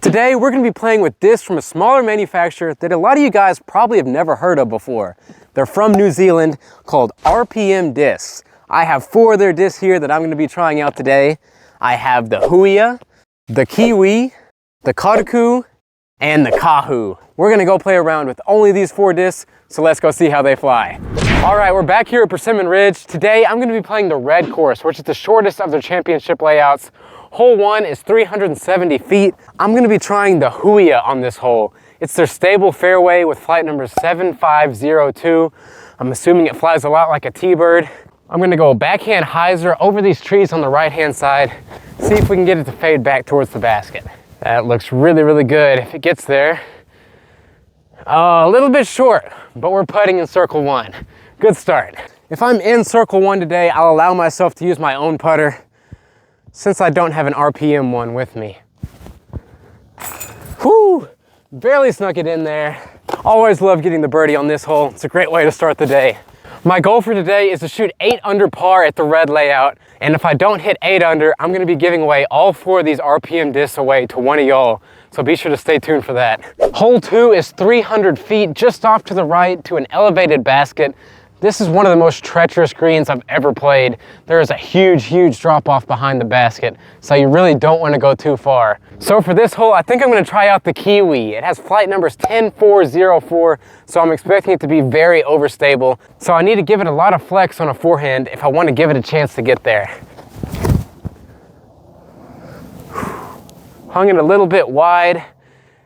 Today, we're gonna be playing with discs from a smaller manufacturer that a lot of you guys probably have never heard of before. They're from New Zealand, called RPM discs. I have 4 of their discs here that I'm gonna be trying out today. I have the Huia, the Kiwi, the Kotuku, and the Kahu. We're gonna go play around with only these 4 discs, so let's go see how they fly. All right, we're back here at Persimmon Ridge. Today, I'm gonna be playing the red course, which is the shortest of their championship layouts. Hole 1 is 370 feet. I'm gonna be trying the Huia on this hole. It's their stable fairway with flight number 7502. I'm assuming it flies a lot like a T-bird. I'm gonna go backhand hyzer over these trees on the right-hand side, see if we can get it to fade back towards the basket. That looks really, really good if it gets there. A little bit short, but we're putting in circle 1. Good start. If I'm in circle 1 today, I'll allow myself to use my own putter since I don't have an RPM one with me. Whew, barely snuck it in there. Always love getting the birdie on this hole. It's a great way to start the day. My goal for today is to shoot 8 under par at the red layout. And if I don't hit 8 under, I'm gonna be giving away all 4 of these RPM discs away to one of y'all. So be sure to stay tuned for that. Hole 2 is 300 feet just off to the right to an elevated basket. This is one of the most treacherous greens I've ever played. There is a huge, huge drop off behind the basket, so you really don't want to go too far. So for this hole, I think I'm going to try out the Kiwi. It has flight numbers 10404, so I'm expecting it to be very overstable. So I need to give it a lot of flex on a forehand if I want to give it a chance to get there. Hung it a little bit wide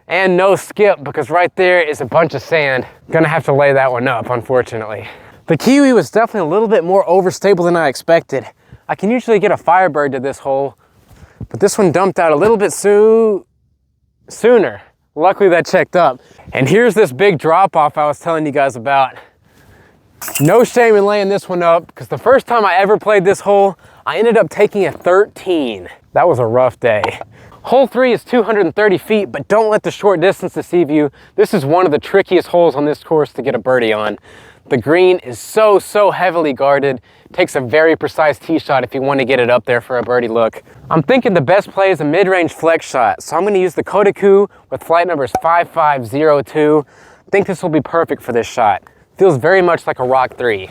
and no skip because right there is a bunch of sand. Gonna have to lay that one up, unfortunately. The Kiwi was definitely a little bit more overstable than I expected. I can usually get a Firebird to this hole, but this one dumped out a little bit sooner. Luckily that checked up. And here's this big drop off I was telling you guys about. No shame in laying this one up, because the first time I ever played this hole, I ended up taking a 13. That was a rough day. Hole 3 is 230 feet, but don't let the short distance deceive you. This is one of the trickiest holes on this course to get a birdie on. The green is so heavily guarded. It takes a very precise tee shot if you want to get it up there for a birdie look. I'm thinking the best play is a mid-range flex shot, so I'm going to use the Kotuku with flight numbers 5502. I think this will be perfect for this shot. Feels very much like a Rock 3.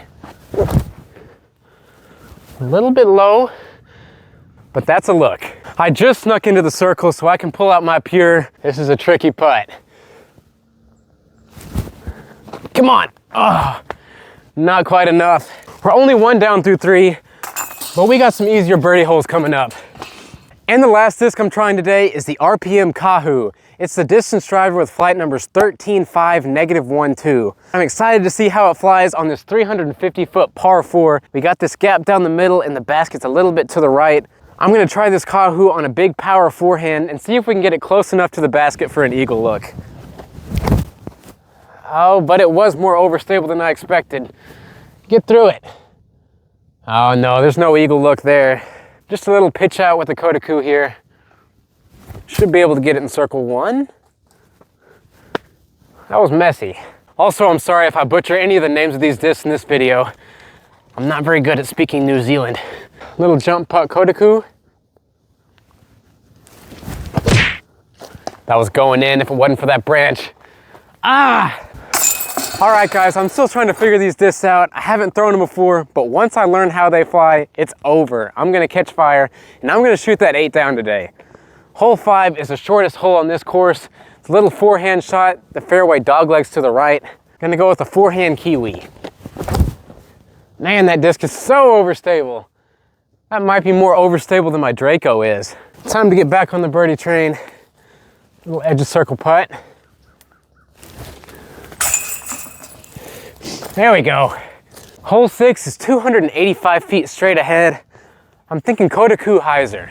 A little bit low, but that's a look. I just snuck into the circle so I can pull out my pure. This is a tricky putt. Come on. Oh, not quite enough. We're only 1 down through 3, but we got some easier birdie holes coming up. And the last disc I'm trying today is the RPM Kahu. It's the distance driver with flight numbers 135 -12. I'm excited to see how it flies on this 350-foot par 4. We got this gap down the middle and the basket's a little bit to the right. I'm gonna try this Kahu on a big power forehand and see if we can get it close enough to the basket for an eagle look. Oh, but it was more overstable than I expected. Get through it. Oh no, there's no eagle look there. Just a little pitch out with the Kotuku here. Should be able to get it in circle 1. That was messy. Also, I'm sorry if I butcher any of the names of these discs in this video. I'm not very good at speaking New Zealand. Little jump putt Kotuku. That was going in if it wasn't for that branch. Ah! All right, guys, I'm still trying to figure these discs out. I haven't thrown them before, but once I learn how they fly, it's over. I'm gonna catch fire, and I'm gonna shoot that 8 down today. Hole 5 is the shortest hole on this course. It's a little forehand shot, the fairway doglegs to the right. Gonna go with the forehand Kiwi. Man, that disc is so overstable. That might be more overstable than my Draco is. Time to get back on the birdie train. Little edge of circle putt. There we go. Hole 6 is 285 feet straight ahead. I'm thinking Kotuku hyzer.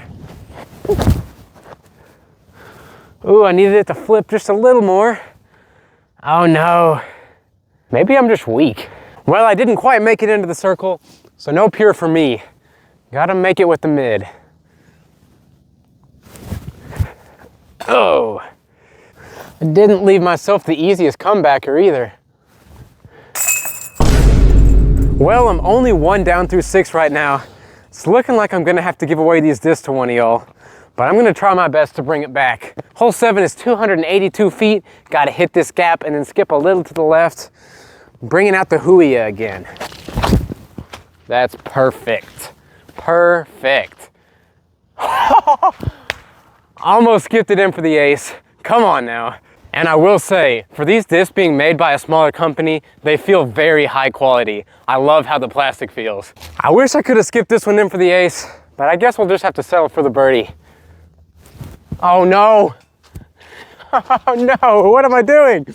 Ooh, I needed it to flip just a little more. Oh no. Maybe I'm just weak. Well, I didn't quite make it into the circle, so no pure for me. Gotta make it with the mid. Oh. I didn't leave myself the easiest comebacker either. Well, I'm only 1 down through 6 right now. It's looking like I'm gonna have to give away these discs to one of y'all. but I'm gonna try my best to bring it back. Hole 7 is 282 feet. Gotta hit this gap and then skip a little to the left. Bringing out the Huia again. That's perfect. Perfect. Almost skipped it in for the ace. Come on now. And I will say, for these discs being made by a smaller company, they feel very high quality. I love how the plastic feels. I wish I could have skipped this one in for the ace, but I guess we'll just have to settle for the birdie. Oh no. Oh no, what am I doing?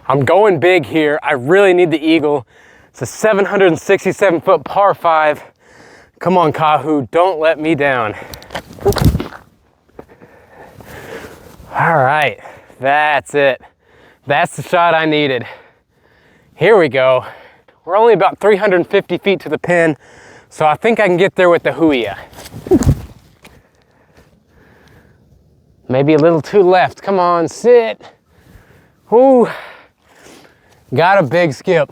I'm going big here. I really need the eagle. It's a 767 foot par 5. Come on, Kahu, don't let me down. All right, that's it. That's the shot I needed. Here we go. We're only about 350 feet to the pin, so I think I can get there with the Huia. Maybe a little too left. Come on, sit. Whoo. Got a big skip,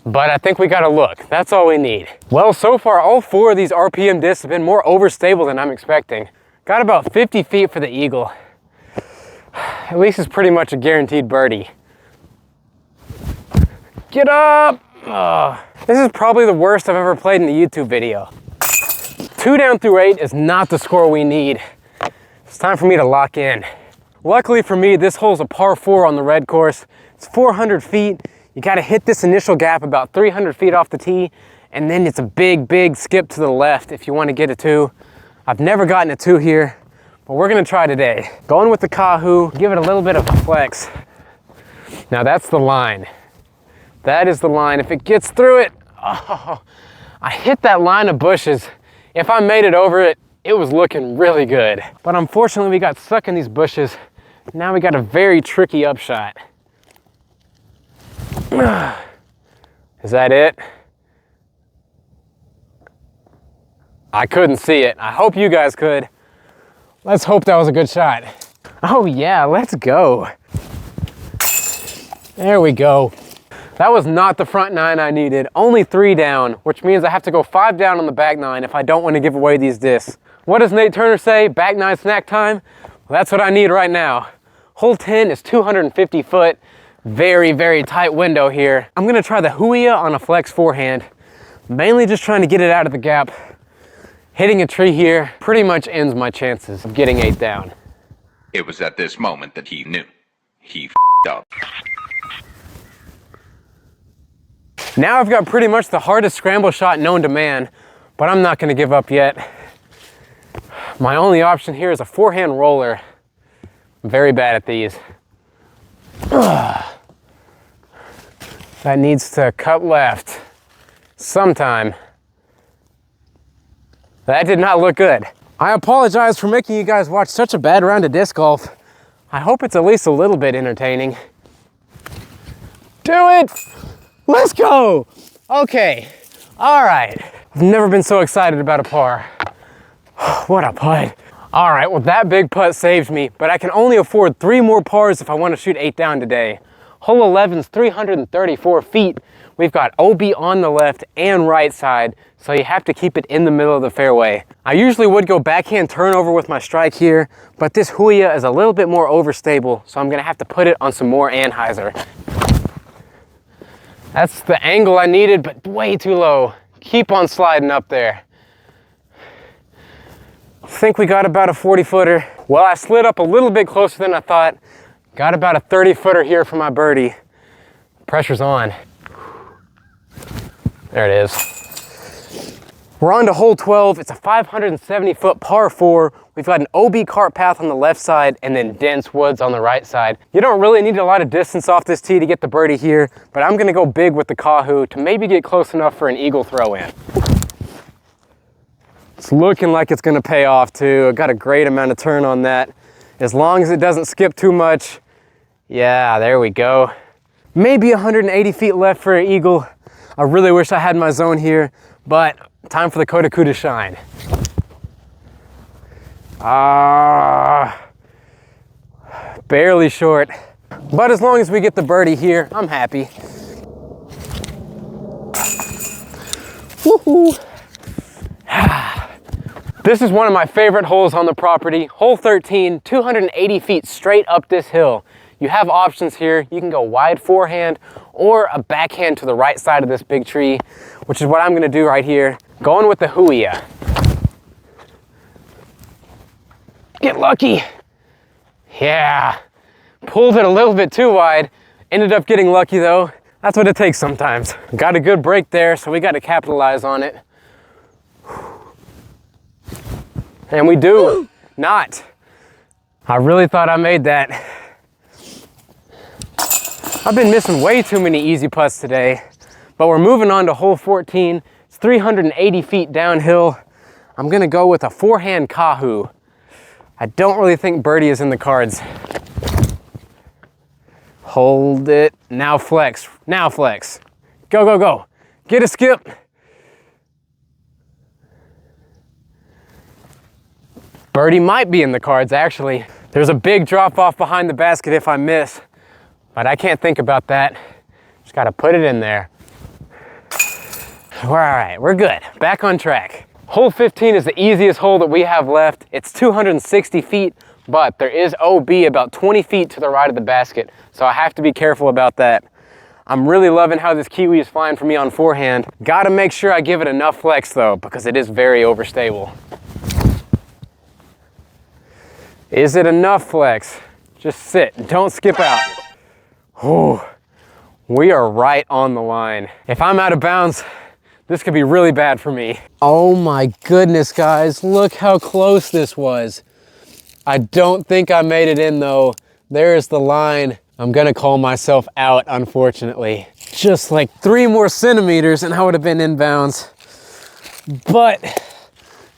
but I think we got a look. That's all we need. Well, so far, all 4 of these RPM discs have been more overstable than I'm expecting. Got about 50 feet for the eagle. At least it's pretty much a guaranteed birdie. Get up! Oh, this is probably the worst I've ever played in a YouTube video. 2 down through 8 is not the score we need. It's time for me to lock in. Luckily for me, this hole's a par 4 on the red course. It's 400 feet. You gotta hit this initial gap about 300 feet off the tee, and then it's a big, big skip to the left if you wanna get a 2. I've never gotten a 2 here, but we're gonna try today. Going with the Kahu, give it a little bit of a flex. Now that's the line. That is the line. If it gets through it, oh, I hit that line of bushes. If I made it over it, it was looking really good. But unfortunately, we got stuck in these bushes. Now we got a very tricky upshot. Is that it? I couldn't see it. I hope you guys could. Let's hope that was a good shot. Oh yeah, let's go. There we go. That was not the front 9 I needed. Only 3 down, which means I have to go 5 down on the back 9 if I don't want to give away these discs. What does Nate Turner say? Back 9 snack time? Well, that's what I need right now. Hole 10 is 250 foot. Very, very tight window here. I'm gonna try the Huia on a flex forehand. Mainly just trying to get it out of the gap. Hitting a tree here pretty much ends my chances of getting 8 down. It was at this moment that he knew. He f***ed up. Now I've got pretty much the hardest scramble shot known to man, but I'm not gonna give up yet. My only option here is a forehand roller. I'm very bad at these. That needs to cut left sometime. That did not look good. I apologize for making you guys watch such a bad round of disc golf. I hope it's at least a little bit entertaining. Do it! Let's go! Okay, all right. I've never been so excited about a par. What a putt. All right, well that big putt saved me, but I can only afford 3 more pars if I want to shoot 8 down today. Hole 11's 334 feet. We've got OB on the left and right side, so you have to keep it in the middle of the fairway. I usually would go backhand turnover with my strike here, but this Huia is a little bit more overstable, so I'm gonna have to put it on some more Anheuser. That's the angle I needed, but way too low. Keep on sliding up there. I think we got about a 40-footer. Well, I slid up a little bit closer than I thought. Got about a 30-footer here for my birdie. Pressure's on. There it is. We're on to hole 12. It's a 570-foot par 4. We've got an OB cart path on the left side and then dense woods on the right side. You don't really need a lot of distance off this tee to get the birdie here, but I'm gonna go big with the Kahu to maybe get close enough for an eagle throw in. It's looking like it's gonna pay off too. I got a great amount of turn on that. As long as it doesn't skip too much. Yeah, there we go. Maybe 180 feet left for an eagle. I really wish I had my zone here, but time for the Kotuku to shine. Barely short. But as long as we get the birdie here, I'm happy. Woohoo! This is one of my favorite holes on the property. Hole 13, 280 feet straight up this hill. You have options here. You can go wide forehand or a backhand to the right side of this big tree, which is what I'm gonna do right here. Going with the Huia. Get lucky. Yeah, pulled it a little bit too wide. Ended up getting lucky though. That's what it takes sometimes. Got a good break there, so we got to capitalize on it. And we do. Not. I really thought I made that. I've been missing way too many easy putts today, but we're moving on to hole 14. It's 380 feet downhill. I'm gonna go with a forehand Kahu. I don't really think birdie is in the cards. Hold it, now flex, now flex. Go, go, go. Get a skip. Birdie might be in the cards, actually. There's a big drop off behind the basket if I miss, but I can't think about that. Just gotta put it in there. All right, we're good, back on track. Hole 15 is the easiest hole that we have left. It's 260 feet, but there is OB about 20 feet to the right of the basket, so I have to be careful about that. I'm really loving how this Kiwi is flying for me on forehand. Gotta make sure I give it enough flex though, because it is very overstable. Is it enough flex? Just sit, don't skip out. Oh, we are right on the line. If I'm out of bounds, this could be really bad for me. Oh my goodness, guys, look how close this was. I don't think I made it in though. There's the line. I'm gonna call myself out, unfortunately. Just like 3 more centimeters and I would have been in bounds. But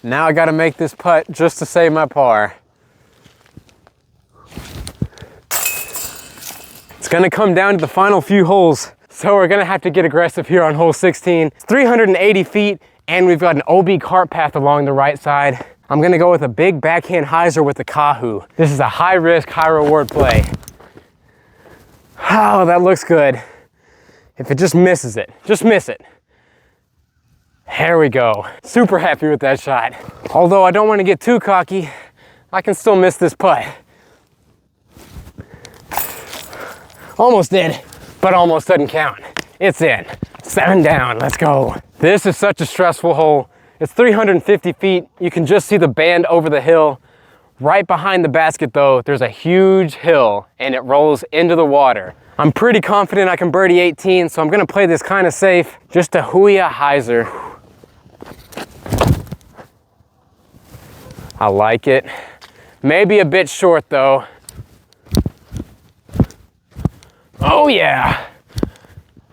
now I gotta make this putt just to save my par. It's gonna come down to the final few holes. So we're gonna have to get aggressive here on hole 16. It's 380 feet and we've got an OB cart path along the right side. I'm gonna go with a big backhand hyzer with the Kahu. This is a high risk, high reward play. Oh, that looks good. If it just misses it, just miss it. There we go. Super happy with that shot. Although I don't wanna get too cocky, I can still miss this putt. Almost did. But almost doesn't count. It's in. 7 down, let's go. This is such a stressful hole. It's 350 feet. You can just see the band over the hill. Right behind the basket though, there's a huge hill and it rolls into the water. I'm pretty confident I can birdie 18, so I'm gonna play this kind of safe. Just a Huia hyzer. I like it. Maybe a bit short though. Oh yeah,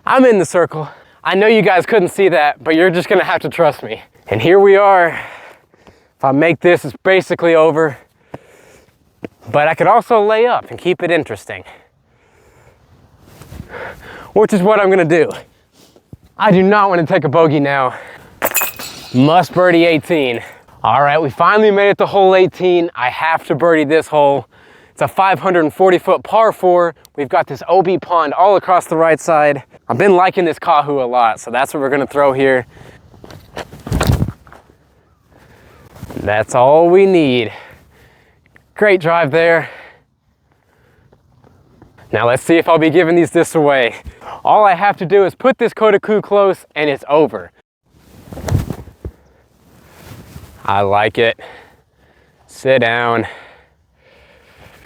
I'm in the circle. I know you guys couldn't see that, but you're just gonna have to trust me. And here we are. If I make this, it's basically over. But I could also lay up and keep it interesting, which is what I'm gonna do. I do not want to take a bogey now. Must birdie 18. All right, we finally made it to hole 18. I have to birdie this hole. It's a 540-foot par 4. We've got this OB pond all across the right side. I've been liking this Kahu a lot, so that's what we're gonna throw here. That's all we need. Great drive there. Now let's see if I'll be giving these discs away. All I have to do is put this Kotuku close and it's over. I like it. Sit down.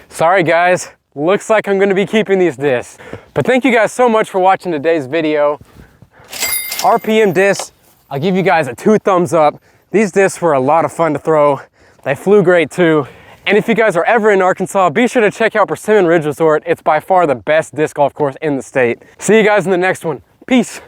Sorry guys, looks like I'm gonna be keeping these discs. But thank you guys so much for watching today's video. RPM discs, I'll give you guys a 2 thumbs up. These discs were a lot of fun to throw. They flew great too. And if you guys are ever in Arkansas, be sure to check out Persimmon Ridge Resort. It's by far the best disc golf course in the state. See you guys in the next one. Peace.